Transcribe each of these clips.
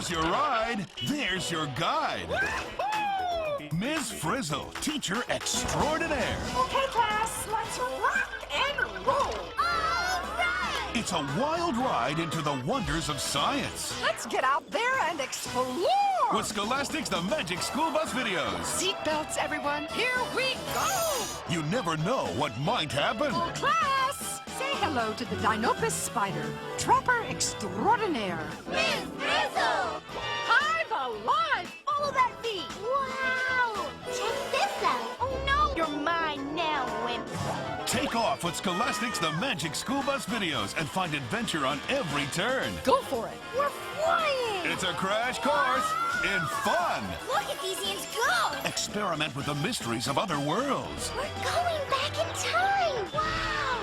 Here's your ride. There's your guide. Ms. Frizzle, teacher extraordinaire. Okay, class, let's rock and roll. All right! It's a wild ride into the wonders of science. Let's get out there and explore. With Scholastic's The Magic School Bus videos. Seatbelts, everyone. Here we go. You never know what might happen. Class, say hello to the Dinopus spider, trapper extraordinaire. Miss Frizzle! Hive alive. Follow that feet. Wow! Check this out. Oh no! You're mine now, wimp. Take off with Scholastic's The Magic School Bus videos and find adventure on every turn. Go for it. We're flying! It's a crash course in fun. Look at these ants go! Experiment with the mysteries of other worlds. We're going back in time! Wow!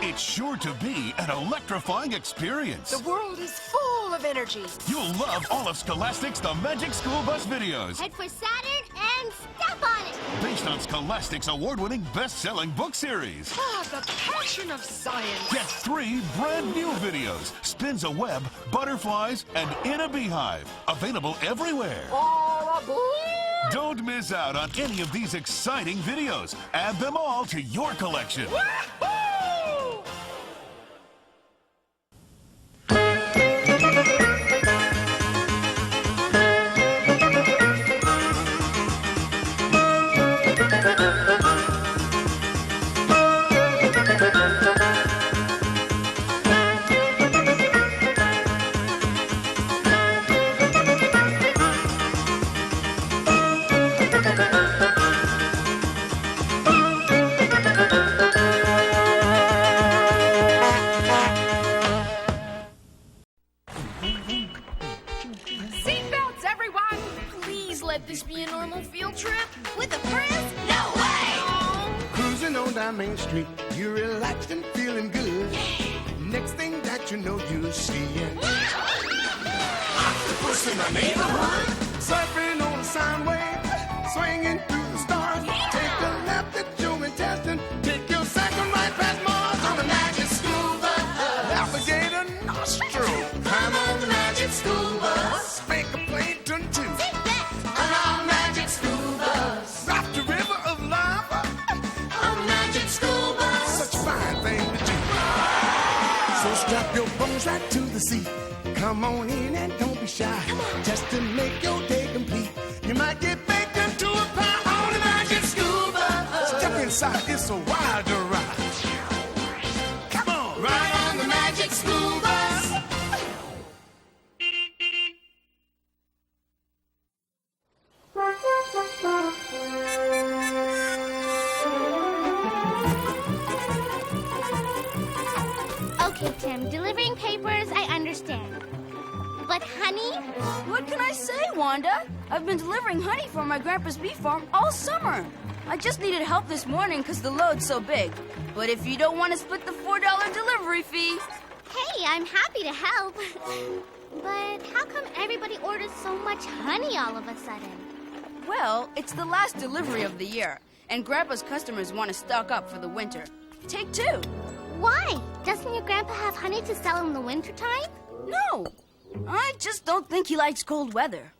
It's sure to be an electrifying experience. The world is full of energy. You'll love all of Scholastic's The Magic School Bus videos. Head for Saturn and step on it! Based on Scholastic's award-winning best-selling book series. Ah, the passion of science. Get 3 brand new videos. Spins a web, butterflies, and in a beehive. Available everywhere. All aboard! Don't miss out on any of these exciting videos. Add them all to your collection. Wahoo! Seatbelts, everyone! Please let this be a normal field trip. With a Frizz? No way! Cruising on down Main Street, you're relaxed and feeling good. Next thing that you know, you're seeing octopus in the neighborhood, surfing on a sound wave, swinging through the stars. Take a left at your intestine, take your second right past Mars on the magic school bus. Alligator nostril, climb on the magic school bus. Spank a plankton too. On magic school bus. Rock the river of lava on magic school bus. Such a fine thing to do. So strap your bones right to the seat. Come on in and don't be shy. Just to make your day complete. You might get baked into a pie on the magic school bus. Step inside, it's a wild ride. Come on, ride on the magic school bus. Okay, Tim, delivering papers, I understand. But honey? What can I say, Wanda? I've been delivering honey for my grandpa's bee farm all summer. I just needed help this morning because the load's so big. But if you don't want to split the $4 delivery fee... Hey, I'm happy to help. But how come everybody orders so much honey all of a sudden? Well, it's the last delivery of the year, and Grandpa's customers want to stock up for the winter. Take 2. Why? Doesn't your grandpa have honey to sell in the wintertime? No, I just don't think he likes cold weather.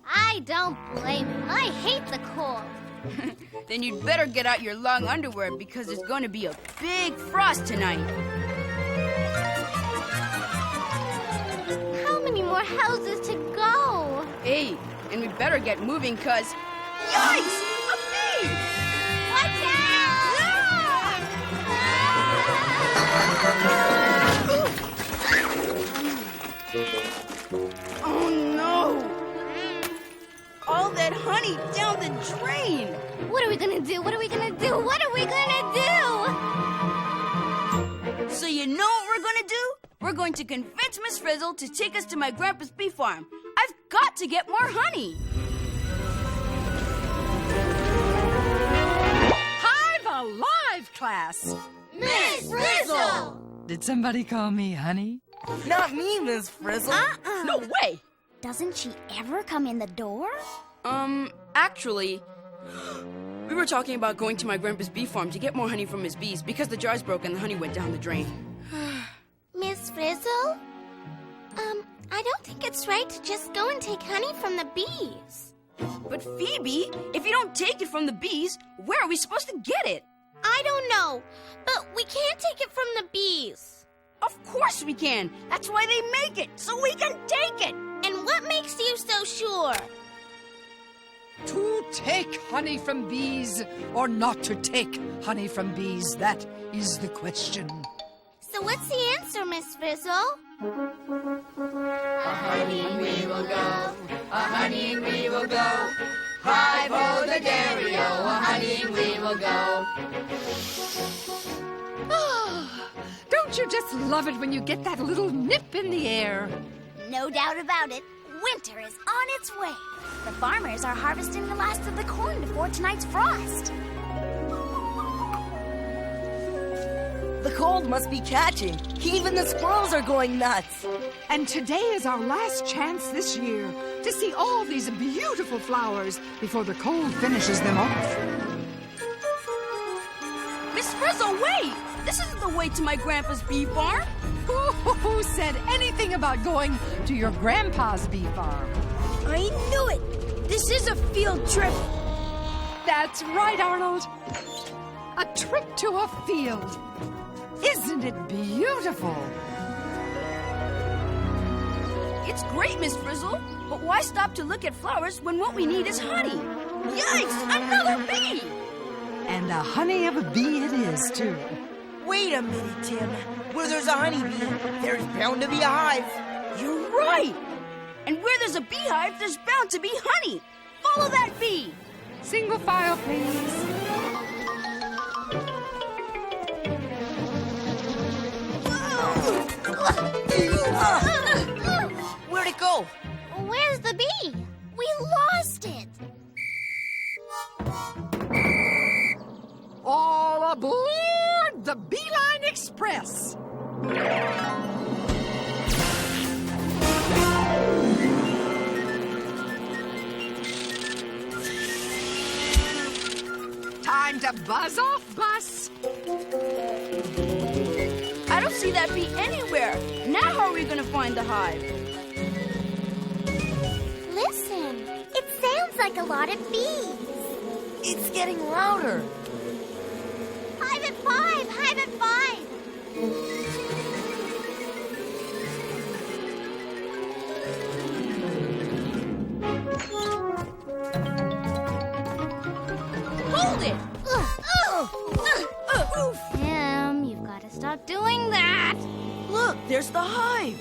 I don't blame him. I hate the cold. Then you'd better get out your long underwear because there's going to be a big frost tonight. How many more houses to go? 8, and we better get moving because... Yikes! A bee! Watch out! Oh no! All that honey down the drain! What are we gonna do? What are we gonna do? What are we gonna do? So you know what we're gonna do? We're going to convince Miss Frizzle to take us to my grandpa's bee farm. I've got to get more honey. Hive alive, class! Miss Frizzle! Did somebody call me honey? Not me, Miss Frizzle. No way! Doesn't she ever come in the door? Actually, we were talking about going to my grandpa's bee farm to get more honey from his bees because the jars broke and the honey went down the drain. Miss Frizzle? I don't think it's it's right to just go and take honey from the bees. But Phoebe, if you don't take it from the bees, where are we supposed to get it? I don't know, but we can't take it from the bees. Of course we can. That's why they make it, so we can take it. And what makes you so sure? To take honey from bees or not to take honey from bees, that is the question. So what's the answer, Miss Frizzle? A-honeying we will go, a-honeying we will go. Hive-ho the dairy-o, a-honeying we will go. Ah, don't you just love it when you get that little nip in the air? No doubt about it. Winter is on its way. The farmers are harvesting the last of the corn before tonight's frost. The cold must be catching. Even the squirrels are going nuts. And today is our last chance this year to see all these beautiful flowers before the cold finishes them off. Miss Frizzle, wait! This isn't the way to my grandpa's bee farm. Who said anything about going to your grandpa's bee farm? I knew it! This is a field trip. That's right, Arnold. A trip to a field. Isn't it beautiful? It's great, Miss Frizzle, but why stop to look at flowers when what we need is honey? Yikes! Another bee! And the honey of a bee it is, too. Wait a minute, Tim. Where there's a honeybee, there's bound to be a hive. You're right! And where there's a beehive, there's bound to be honey. Follow that bee! Single file, please. Where'd it go? Where's the bee? We lost it. All aboard the Beeline Express. Time to buzz off, bus. I don't see that bee anywhere. Now how are we gonna find the hive? Listen, it sounds like a lot of bees. It's getting louder. Hive at 5! Hive at 5! Hold it! Tim, you've got to stop doing that. Look, there's the hive.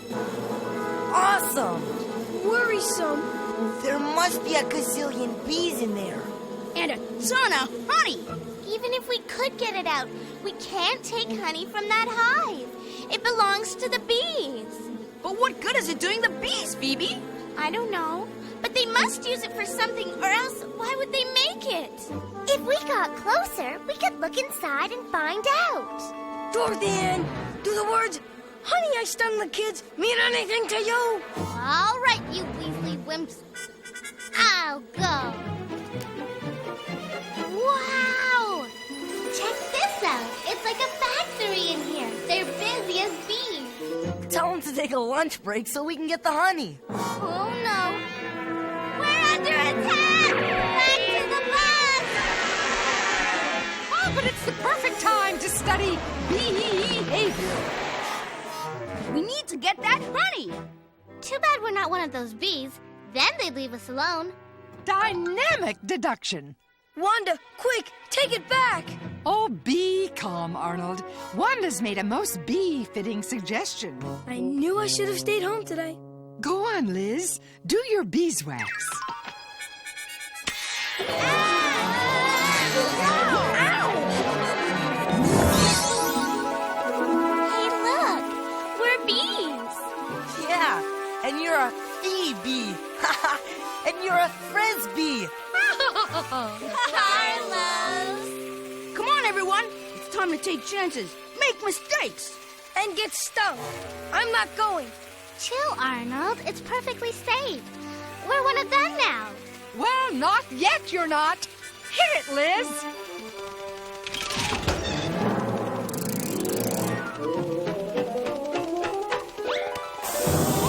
Awesome. Worrisome. There must be a gazillion bees in there. And a ton of honey. Even if we could get it out, we can't take honey from that hive. It belongs to the bees. But what good is it doing the bees, Phoebe? I don't know, but they must use it for something, or else why would they make it? If we got closer, we could look inside and find out. Dorothy, do the words, "Honey, I stung the kids," mean anything to you? All right, you Weasley wimps. I'll go. Wow! Check this out. It's like a factory in here. They're busy as bees. Tell them to take a lunch break so we can get the honey. Oh, no. We're under attack! Back to the bus! Oh, but it's the perfect time to study behavior. We need to get that honey. Too bad we're not one of those bees. Then they'd leave us alone. Dynamic deduction. Wanda, quick, take it back. Oh, be calm, Arnold. Wanda's made a most bee-fitting suggestion. I knew I should have stayed home today. Go on, Liz. Do your beeswax. Hey, look. We're bees. Yeah, and you're a bee. And you're a frisbee. Carlos. Come on, everyone. It's time to take chances, make mistakes, and get stung. I'm not going. Chill, Arnold. It's perfectly safe. We're one of them now. Well, not yet, you're not. Hit it, Liz.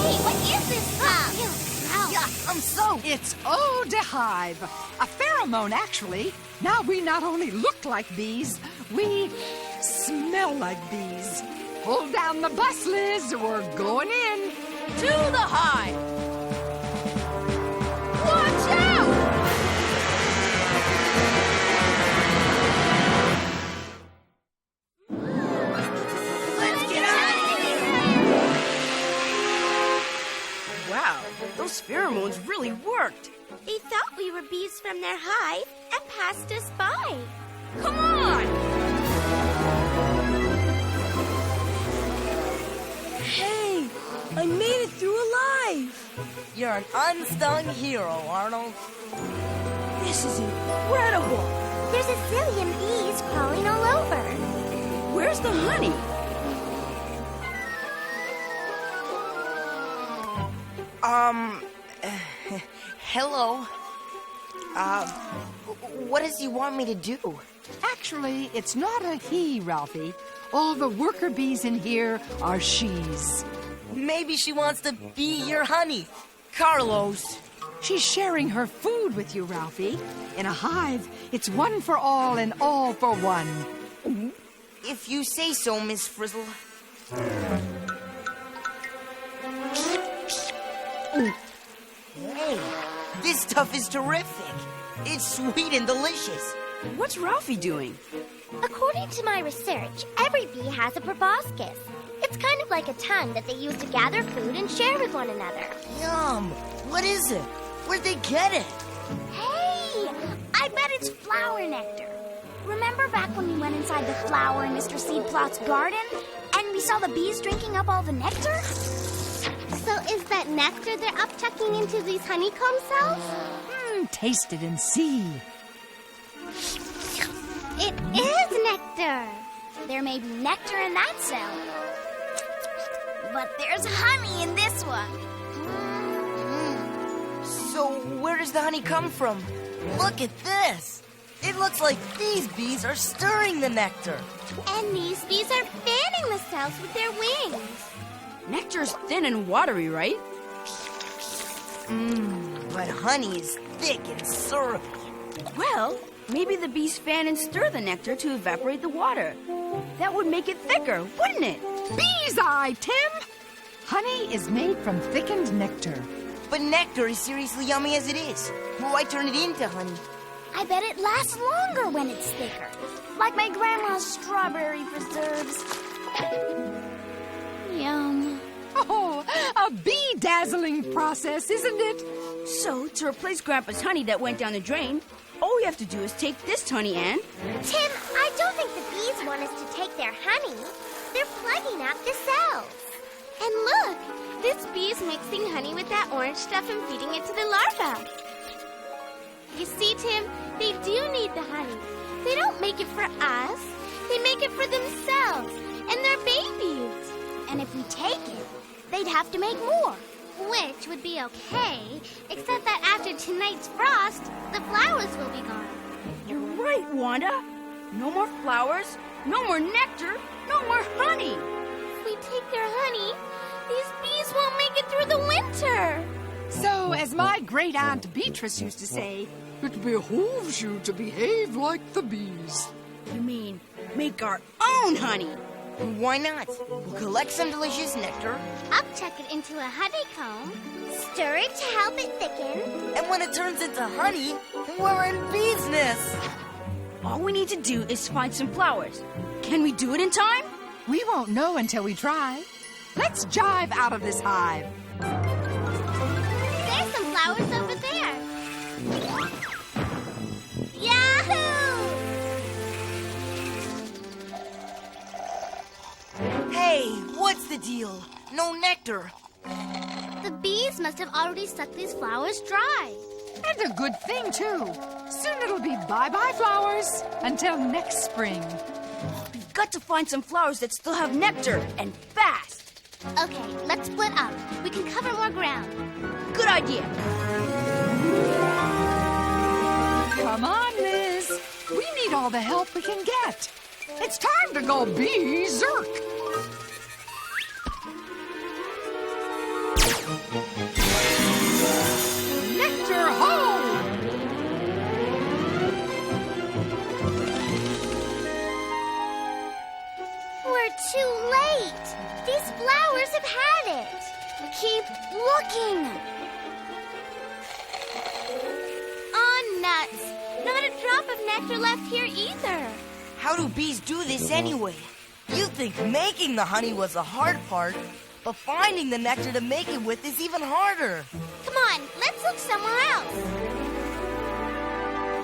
Hey, what is this stuff? It's eau de hive, a pheromone, actually. Now we not only look like bees, we smell like bees. Hold down the bus, Liz. We're going in. To the hive! Watch out! Let's get out of here! Wow, those pheromones really worked. They thought we were bees from their hive and passed us by. Come on! Hey, I made it through alive! You're an unsung hero, Arnold. This is incredible! There's a zillion bees crawling all over. Where's the honey? Hello. What does he want me to do? Actually, it's not a he, Ralphie. All the worker bees in here are she's. Maybe she wants to be your honey. Carlos. She's sharing her food with you, Ralphie. In a hive, it's one for all and all for one. If you say so, Miss Frizzle. Hey, this stuff is terrific. It's sweet and delicious. What's Ralphie doing? According to my research, every bee has a proboscis. It's kind of like a tongue that they use to gather food and share with one another. Yum. What is it? Where'd they get it? Hey, I bet it's flower nectar. Remember back when we went inside the flower in Mr. Seedplot's garden and we saw the bees drinking up all the nectar? So is that nectar they're upchucking into these honeycomb cells? Taste it and see. It is nectar. There may be nectar in that cell, but there's honey in this one. So where does the honey come from? Look at this. It looks like these bees are stirring the nectar. And these bees are fanning the cells with their wings. Nectar's thin and watery, right? But honey is thick and syrupy. Well, maybe the bees fan and stir the nectar to evaporate the water. That would make it thicker, wouldn't it? Bee's eye, Tim! Honey is made from thickened nectar. But nectar is seriously yummy as it is. Why turn it into honey? I bet it lasts longer when it's thicker. Like my grandma's strawberry preserves. Yum. Oh, a bee-dazzling process, isn't it? So, to replace Grandpa's honey that went down the drain, all we have to do is take this honey and... Tim, I don't think the bees want us to take their honey. They're plugging out the cells. And look, this bee's mixing honey with that orange stuff and feeding it to the larvae. You see, Tim, they do need the honey. They don't make it for us. They make it for themselves and their babies. And if we take it, they'd have to make more. Which would be okay, except that after tonight's frost, the flowers will be gone. You're right, Wanda. No more flowers, no more nectar, no more honey. If we take their honey, these bees won't make it through the winter. So, as my great-aunt Beatrice used to say, it behooves you to behave like the bees. You mean make our own honey? Why not? We'll collect some delicious nectar, Upchuck it into a honeycomb, stir it to help it thicken. and when it turns into honey, we're in business. All we need to do is find some flowers. Can we do it in time? We won't know until we try. Let's jive out of this hive. There's some flowers over there. Yahoo! Hey, what's the deal? No nectar. The bees must have already sucked these flowers dry. And a good thing, too. Soon it'll be bye-bye flowers until next spring. We've got to find some flowers that still have nectar, and fast. Okay, let's split up. We can cover more ground. Good idea. Come on, Liz. We need all the help we can get. It's time to go berserk. Nectar too late. These flowers have had it. Keep looking. Aw, nuts. Not a drop of nectar left here either. How do bees do this anyway? You'd think making the honey was the hard part, but finding the nectar to make it with is even harder. Come on, let's look somewhere else.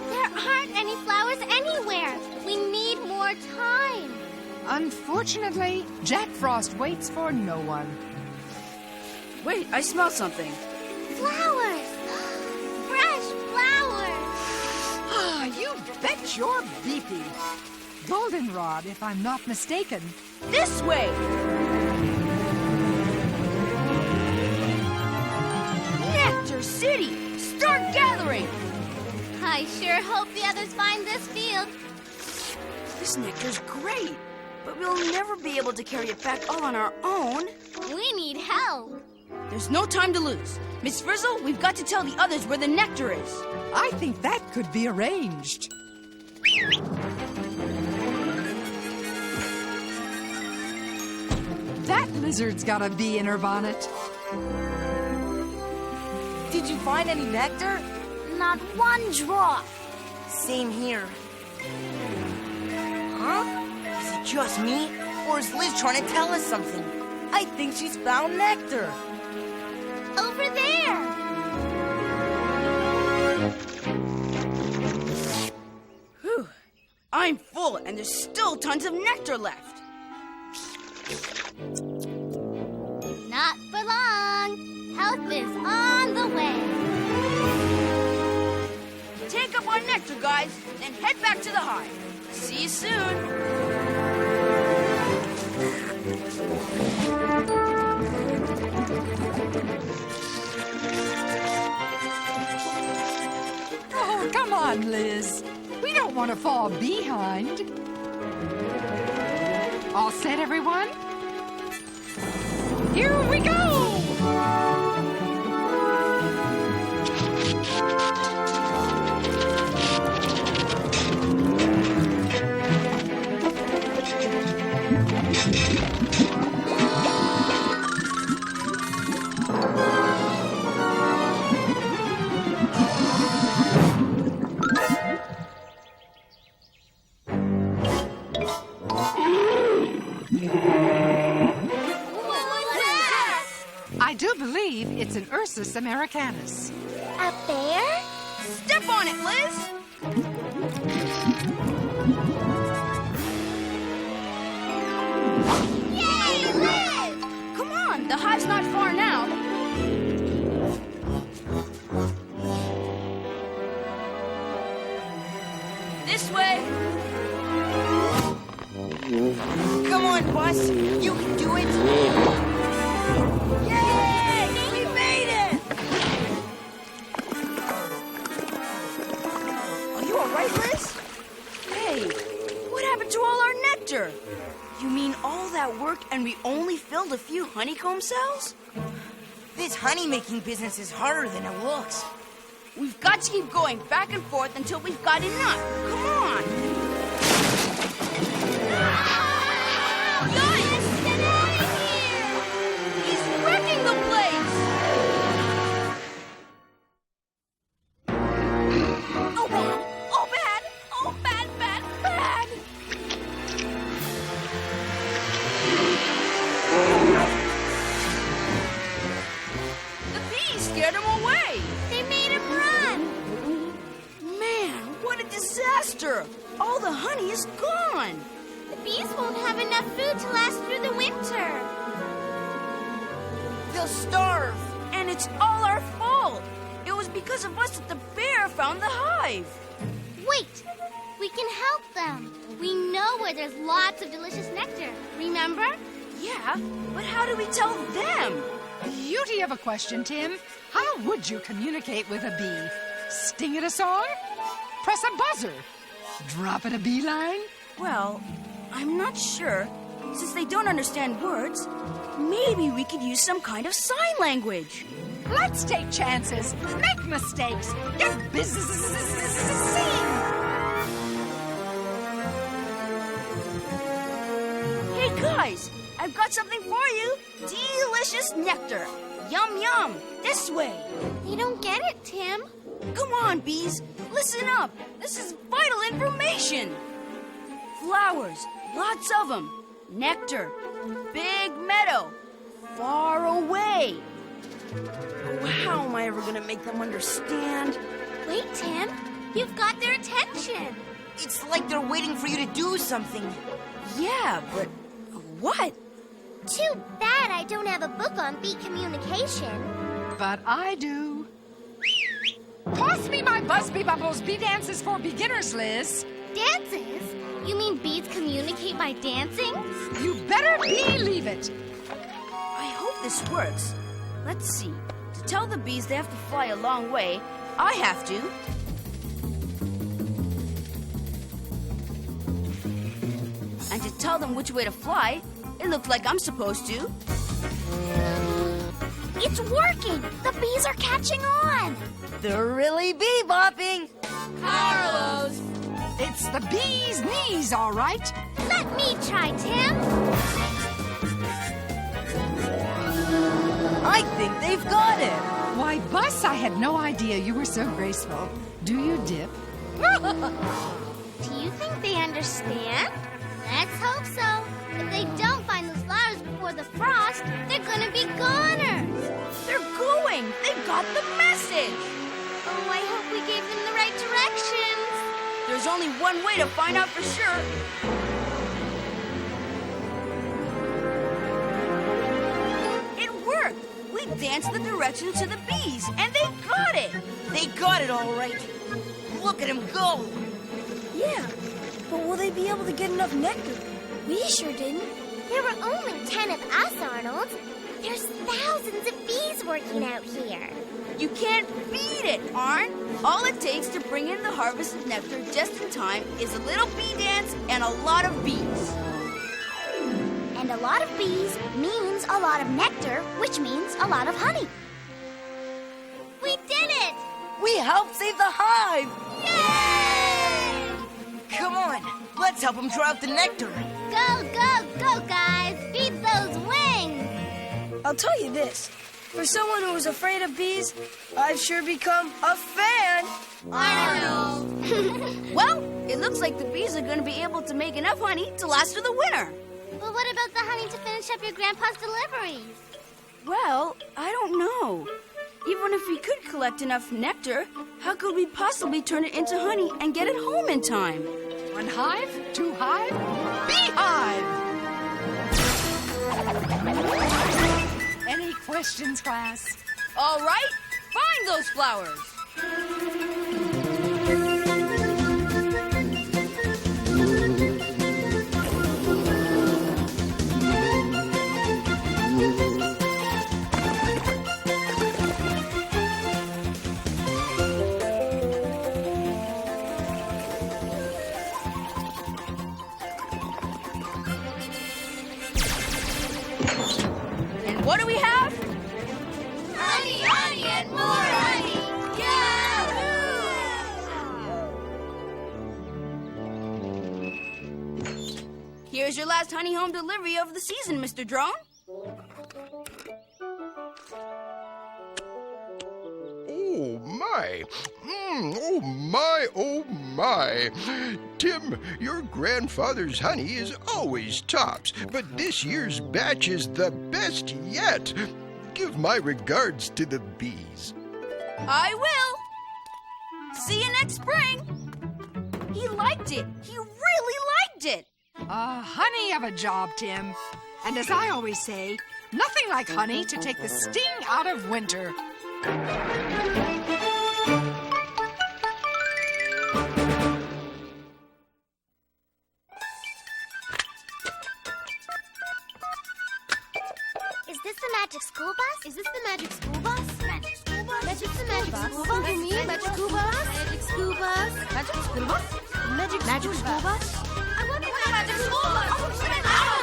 There aren't any flowers anywhere. We need more time. Unfortunately, Jack Frost waits for no one. Wait, I smell something. Flowers! Fresh flowers! Ah, you bet you're beefy. Goldenrod, if I'm not mistaken. This way! Nectar City! Start gathering! I sure hope the others find this field. This nectar's great, but we'll never be able to carry it back all on our own. We need help. There's no time to lose. Miss Frizzle, we've got to tell the others where the nectar is. I think that could be arranged. That lizard's got a bee in her bonnet. Did you find any nectar? Not one drop. Same here. Huh? Is it just me? Or is Liz trying to tell us something? I think she's found nectar. Over there. Whew. I'm full, and there's still tons of nectar left. Not for long. Help is on the way. Take up our nectar, guys, then head back to the hive. See you soon. Oh, come on, Liz. We don't want to fall behind. All set, everyone? Here we go! I do believe it's an Ursus americanus. A bear? Step on it, Liz. Yay, Liz! Come on, the hive's not far now. This way. Come on, Bus. You can do it. Yay! We made it! Are you all right, Liz? Hey, what happened to all our nectar? You mean all that work and we only filled a few honeycomb cells? This honey-making business is harder than it looks. We've got to keep going back and forth until we've got enough. Come on. Guys, get out of here! He's wrecking the place. Oh, bad. Oh, bad. Oh, bad, bad, bad. The bees scared him away. They made him run. Man, what a disaster. All the honey is gone. The bees won't have enough food to last through the winter. They'll starve. And it's all our fault. It was because of us that the bear found the hive. Wait, we can help them. We know where there's lots of delicious nectar. Remember? Yeah, but how do we tell them? Beauty of a question, Tim. How would you communicate with a bee? Sting it a song? Press a buzzer? Drop it a beeline? Well, I'm not sure. Since they don't understand words, maybe we could use some kind of sign language. Let's take chances, make mistakes, get busy. Hey, Hey, guys, I've got something for you. Delicious nectar. Yum, yum. This way. You don't get it, Tim. Come on, bees. Listen up. This is vital information. Flowers, lots of them. Nectar, big meadow, far away. How am I ever gonna make them understand? Wait, Tim. You've got their attention. It's like they're waiting for you to do something. Yeah, but what? Too bad I don't have a book on bee communication. But I do. Toss me my Busby Bubbles bee dances for beginners, Liz. Dances? You mean bees communicate by dancing? You better believe it. I hope this works. Let's see. To tell the bees they have to fly a long way, I have to. And to tell them which way to fly, it looks like I'm supposed to. It's working! The bees are catching on! They're really bee-bopping. Carlos! It's the bee's knees, all right. Let me try, Tim! I think they've got it. Why, Bus, I had no idea you were so graceful. Do you dip? Do you think they understand? Let's hope so. If they don't find those flowers before the frost, they're gonna be goners. They're going! They got the message! Oh, I hope we gave them the right directions. There's only one way to find out for sure. It worked! We danced the directions to the bees, and they got it! They got it all right. Look at them go. Yeah, but will they be able to get enough nectar? We sure didn't. There were only 10 of us, Arnold. There's thousands of bees working out here. You can't beat it, Arn. All it takes to bring in the harvest of nectar just in time is a little bee dance and a lot of bees. And a lot of bees means a lot of nectar, which means a lot of honey. We did it! We helped save the hive. Yay! Come on, let's help them draw out the nectar. Go, go, go, guys! Beat those wings! I'll tell you this. For someone who was afraid of bees, I've sure become a fan. Arnold! Well, it looks like the bees are going to be able to make enough honey to last through the winter. Well, what about the honey to finish up your grandpa's deliveries? Well, I don't know. Even if we could collect enough nectar, how could we possibly turn it into honey and get it home in time? 1 hive, 2 hive, Beehive! Any questions, class? All right, find those flowers. And what do we have? Honey, honey, and more honey! Yahoo! Here's your last honey home delivery of the season, Mr. Drone. Oh, my. Oh, my, oh, my. Tim, your grandfather's honey is always tops, but this year's batch is the best yet. Give my regards to the bees. I will. See you next spring. He liked it. He really liked it. A honey of a job, Tim. And as I always say, nothing like honey to take the sting out of winter. Is this the magic school bus? Is this the magic school bus? Magic school bus? Magic the magic school bus? You mean magic school bus? Magic school bus? Magic school bus? Magic school bus? I want the magic school bus! I want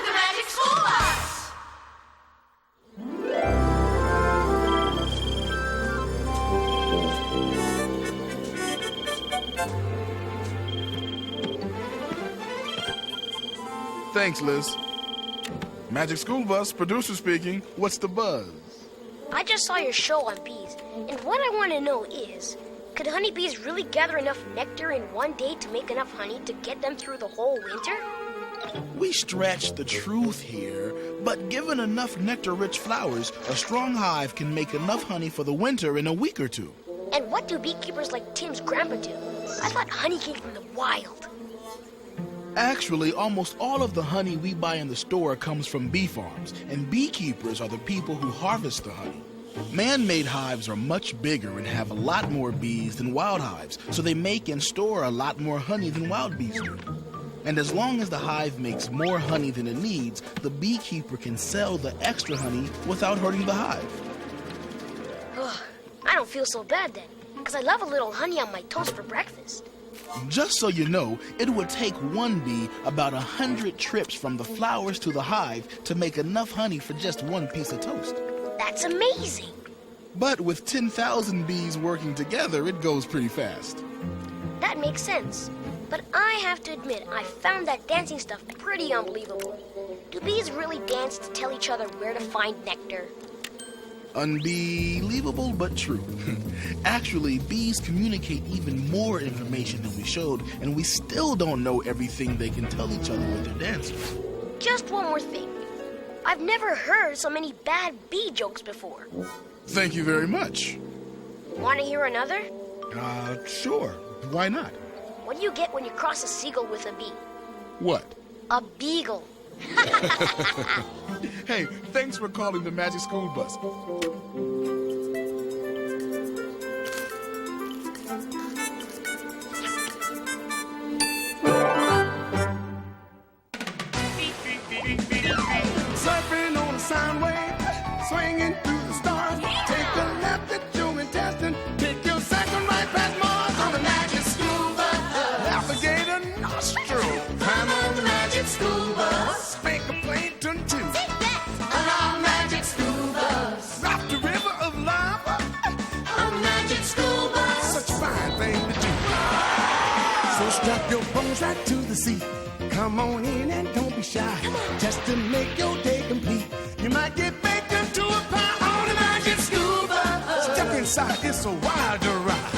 the magic school bus! Thanks, Liz. Magic School Bus, producer speaking. What's the buzz? I just saw your show on bees, and what I want to know is, could honeybees really gather enough nectar in one day to make enough honey to get them through the whole winter? We stretch the truth here, but given enough nectar-rich flowers, a strong hive can make enough honey for the winter in a week or two. And what do beekeepers like Tim's grandpa do? I thought honey came from the wild. Actually, almost all of the honey we buy in the store comes from bee farms, and beekeepers are the people who harvest the honey. Man-made hives are much bigger and have a lot more bees than wild hives, so they make and store a lot more honey than wild bees do. And as long as the hive makes more honey than it needs, the beekeeper can sell the extra honey without hurting the hive. Ugh, I don't feel so bad then, because I love a little honey on my toast for breakfast. Just so you know, it would take one bee about 100 trips from the flowers to the hive to make enough honey for just one piece of toast. That's amazing. But with 10,000 bees working together, it goes pretty fast. That makes sense. But I have to admit, I found that dancing stuff pretty unbelievable. Do bees really dance to tell each other where to find nectar? Unbelievable, but true. Actually, bees communicate even more information than we showed, and we still don't know everything they can tell each other with their dances. Just one more thing. I've never heard so many bad bee jokes before. Thank you very much. Want to hear another? Sure. Why not? What do you get when you cross a seagull with a bee? What? A beagle. Hey, thanks for calling the Magic School Bus. Surfing on a sound wave, swinging through the stars. Take a left at your intestine. Take your second right past Mars on the Magic School Bus. Navigate a nostril. Climb on the Magic School Bus. Spank a plankton too. On our Magic School Bus. Rock the river of lava on the Magic School Bus. Such a fine thing to do. So strap your bones right to the seat. Come on in and don't be shy. Just to make your day complete. You might get baked into a pie on the Magic School Bus. Step inside, it's a wilder ride.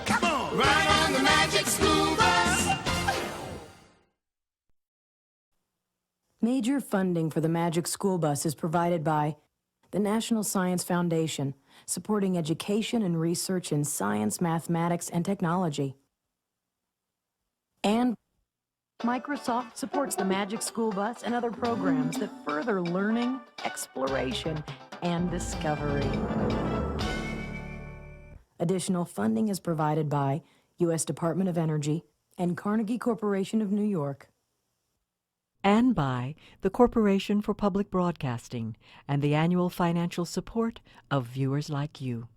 Come on, ride on the Magic School Bus. Major funding for the Magic School Bus is provided by the National Science Foundation, supporting education and research in science, mathematics, and technology. And Microsoft supports the Magic School Bus and other programs that further learning, exploration, and discovery. Additional funding is provided by U.S. Department of Energy and Carnegie Corporation of New York. And by the Corporation for Public Broadcasting and the annual financial support of viewers like you.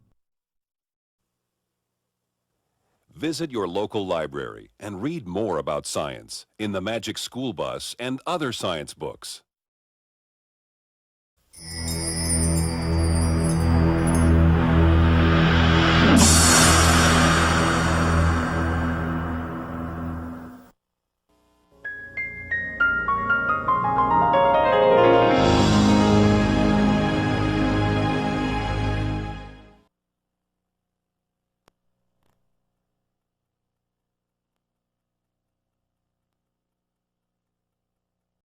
Visit your local library and read more about science in the Magic School Bus and other science books.